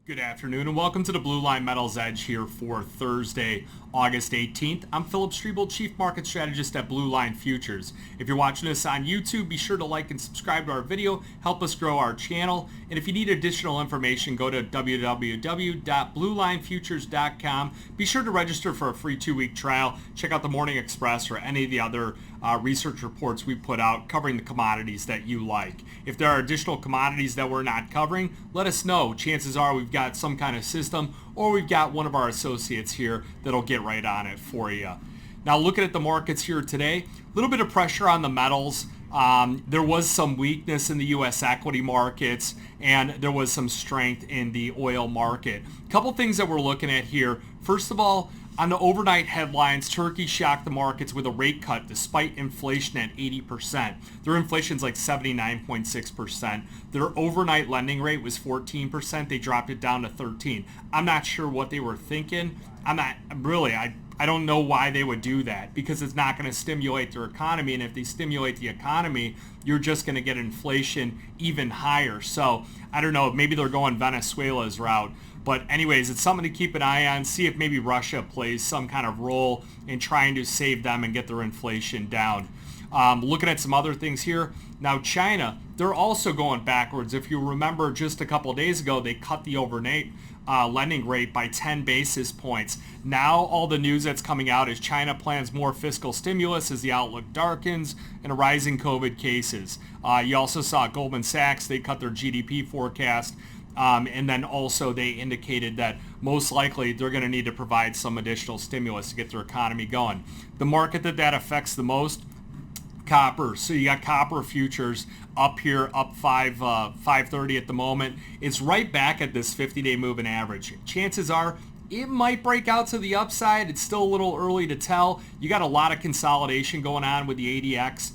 Good afternoon and welcome to the Blue Line Metals Edge here for Thursday, August 18th. I'm Phillip Streible, Chief Market Strategist at Blue Line Futures. If you're watching this on YouTube, be sure to like and subscribe to our video, help us grow our channel. And if you need additional information, go to www.bluelinefutures.com. Be sure to register for a free 2-week trial. Check out the Morning Express or any of the other research reports we put out covering the commodities that you like. If there are additional commodities that we're not covering, let us know. Chances are we've got some kind of system or we've got one of our associates here that'll get right on it for you. Now looking at the markets here today, a little bit of pressure on the metals. There was some weakness in the U.S. equity markets and there was some strength in the oil market. A couple things that we're looking at here. First of all, on the overnight headlines, Turkey shocked the markets with a rate cut despite inflation at 80%. Their inflation's like 79.6%. Their overnight lending rate was 14%. They dropped it down to 13%. I'm not sure what they were thinking. I don't know why they would do that because it's not going to stimulate their economy. And if they stimulate the economy, you're just going to get inflation even higher. So I don't know. Maybe they're going Venezuela's route. But anyways, it's something to keep an eye on. See if maybe Russia plays some kind of role in trying to save them and get their inflation down. Looking at some other things here. Now China, they're also going backwards. If you remember just a couple of days ago, they cut the overnight lending rate by 10 basis points. Now all the news that's coming out is China plans more fiscal stimulus as the outlook darkens and rising COVID cases. You also saw Goldman Sachs, they cut their GDP forecast. And then also they indicated that most likely they're going to need to provide some additional stimulus to get their economy going. The market that affects the most, copper. So you got copper futures up here, up 530 at the moment. It's right back at this 50-day moving average. Chances are it might break out to the upside. It's still a little early to tell. You got a lot of consolidation going on with the ADX.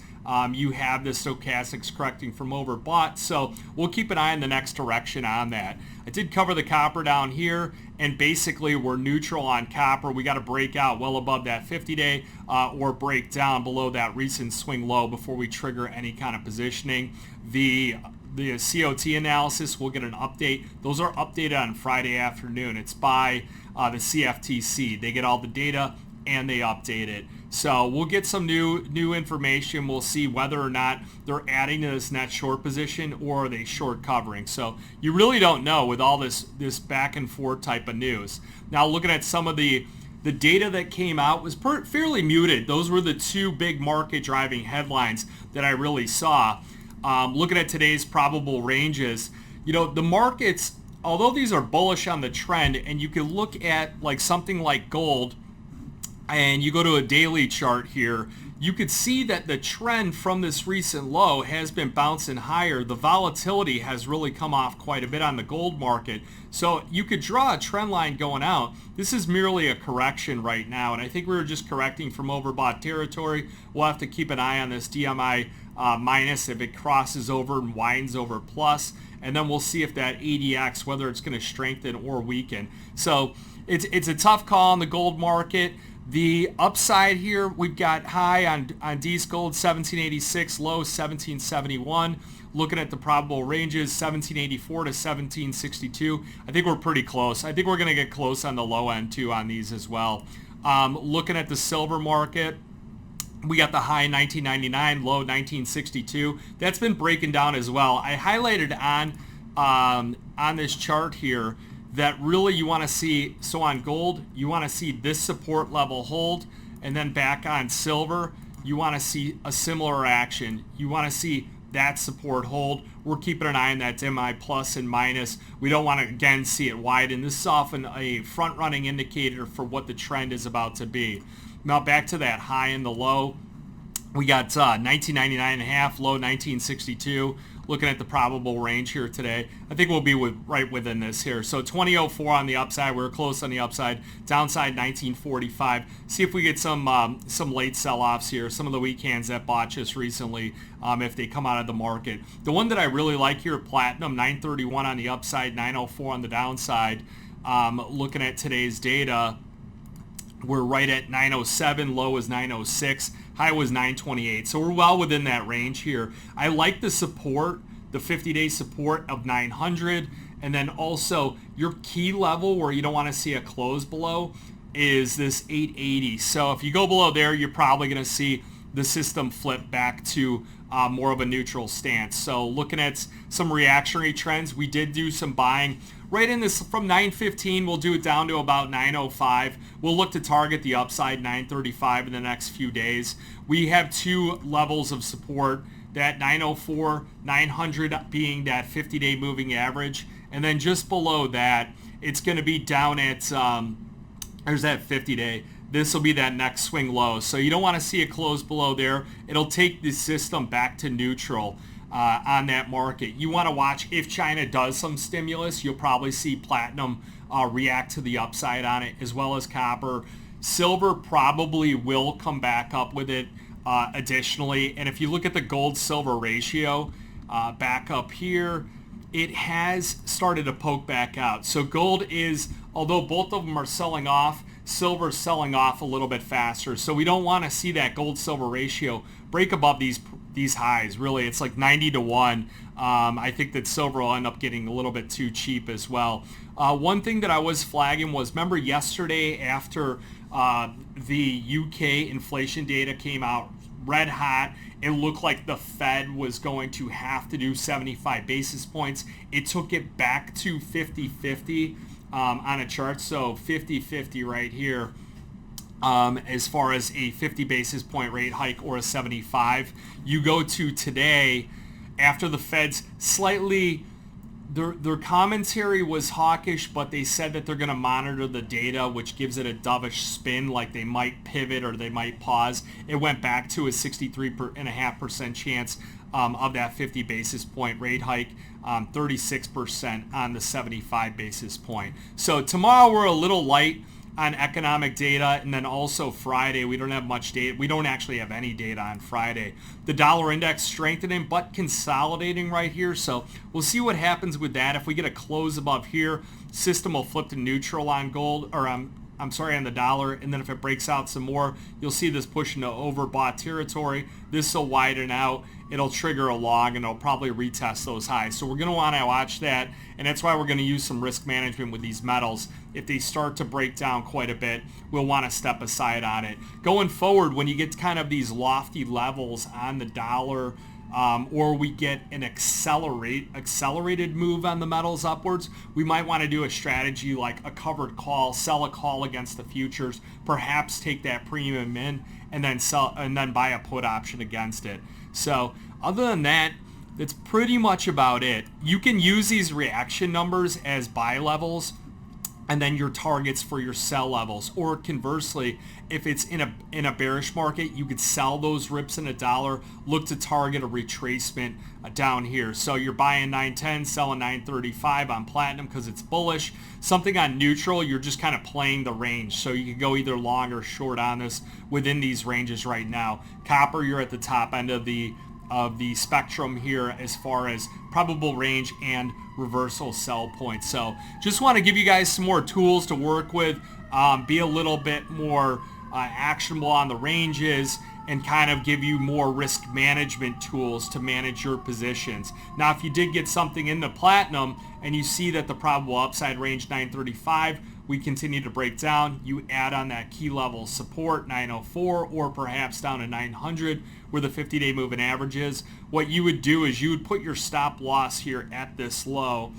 You have the stochastics correcting from overbought, so we'll keep an eye on the next direction on that. I did cover the copper down here, and basically we're neutral on copper. We got to break out well above that 50-day or break down below that recent swing low before we trigger any kind of positioning. The COT analysis, we'll get an update. Those are updated on Friday afternoon. It's by the CFTC. They get all the data and they update it. So we'll get some new information. We'll see whether or not they're adding to this net short position or are they short covering. So you really don't know with all this back and forth type of news. Now looking at some of the data that came out was fairly muted. Those were the two big market driving headlines that I really saw. Looking at today's probable ranges, the markets, although these are bullish on the trend, and you can look at like something like gold, and you go to a daily chart here, you could see that the trend from this recent low has been bouncing higher. The volatility has really come off quite a bit on the gold market. So you could draw a trend line going out. This is merely a correction right now, and I think we were just correcting from overbought territory. We'll have to keep an eye on this DMI minus if it crosses over and winds over plus, and then we'll see if that ADX, whether it's going to strengthen or weaken. So it's a tough call on the gold market. The upside here, we've got high on D's Gold 1786, low 1771. Looking at the probable ranges, 1784 to 1762. I think we're pretty close. I think we're going to get close on the low end too on these as well. Looking at the silver market, we got the high 1999, low 1962. That's been breaking down as well. I highlighted on this chart here that really you want to see, so on gold, you want to see this support level hold, and then back on silver, you want to see a similar action. You want to see that support hold. We're keeping an eye on that DMI plus and minus. We don't want to, again, see it widen. This is often a front-running indicator for what the trend is about to be. Now back to that high and the low. We got 1999.5, low 1962. Looking at the probable range here today, I think we'll be right within this here. So 2004 on the upside, we're close on the upside. Downside 1945. See if we get some late sell-offs here. Some of the weak hands that bought just recently, if they come out of the market. The one that I really like here, platinum 931 on the upside, 904 on the downside. Looking at today's data, we're right at 907, low is 906, high was 928. So we're well within that range here. I like the support, the 50-day support of 900 And then also your key level where you don't want to see a close below is this 880. So if you go below there, you're probably going to see the system flip back to more of a neutral stance. So looking at some reactionary trends, we did do some buying right in this from 915. We'll do it down to about 905. We'll look to target the upside 935 in the next few days. We have two levels of support, that 904, 900 being that 50-day moving average, and then just below that, it's going to be down at there's that 50-day. This will be that next swing low. So you don't want to see it close below there. It'll take the system back to neutral on that market. You want to watch if China does some stimulus. You'll probably see platinum react to the upside on it, as well as copper. Silver probably will come back up with it additionally. And if you look at the gold-silver ratio back up here, it has started to poke back out. So gold is, although both of them are selling off, silver's selling off a little bit faster. So we don't want to see that gold-silver ratio break above these highs. Really, it's like 90 to 1. I think that silver will end up getting a little bit too cheap as well. One thing that I was flagging was, remember yesterday after the UK inflation data came out red hot, it looked like the Fed was going to have to do 75 basis points. It took it back to 50-50 on a chart. So 50-50 right here as far as a 50 basis point rate hike or a 75. You go to today after the Fed's slightly, their commentary was hawkish, but they said that they're going to monitor the data, which gives it a dovish spin, like they might pivot or they might pause. It went back to a 63.5% chance of that 50 basis point rate hike, 36% on the 75 basis point. So tomorrow we're a little light on economic data, and then also Friday we don't have much data. We don't actually have any data on Friday. The dollar index strengthening but consolidating right here, so we'll see what happens with that. If we get a close above here, system will flip to neutral on gold, or I'm sorry, on the dollar, and then if it breaks out some more, you'll see this push into overbought territory. This will widen out. It'll trigger a log, and it'll probably retest those highs. So we're going to want to watch that, and that's why we're going to use some risk management with these metals. If they start to break down quite a bit, we'll want to step aside on it. Going forward, when you get kind of these lofty levels on the dollar, or we get an accelerated move on the metals upwards, we might want to do a strategy like a covered call, sell a call against the futures, perhaps take that premium in, and then sell, and then buy a put option against it. So other than that, that's pretty much about it. You can use these reaction numbers as buy levels and then your targets for your sell levels. Or conversely, if it's in a bearish market, you could sell those rips in a dollar, look to target a retracement down here. So you're buying 910, selling 935 on platinum because it's bullish. Something on neutral, you're just kind of playing the range. So you can go either long or short on this within these ranges right now. Copper, you're at the top end of the spectrum here as far as probable range and reversal sell points. So just want to give you guys some more tools to work with, be a little bit more actionable on the ranges, and kind of give you more risk management tools to manage your positions. Now, if you did get something in the platinum and you see that the probable upside range 935, we continue to break down, you add on that key level support 904 or perhaps down to 900 where the 50-day moving average is. What you would do is you would put your stop loss here at this low.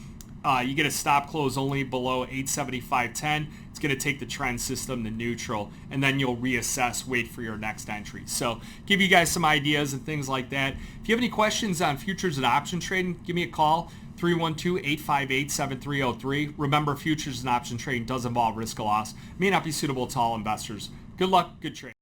You get a stop close only below 875.10. It's going to take the trend system to neutral, and then you'll reassess, wait for your next entry. So give you guys some ideas and things like that. If you have any questions on futures and option trading, give me a call, 312-858-7303. Remember, futures and option trading does involve risk of loss. May not be suitable to all investors. Good luck, good trade.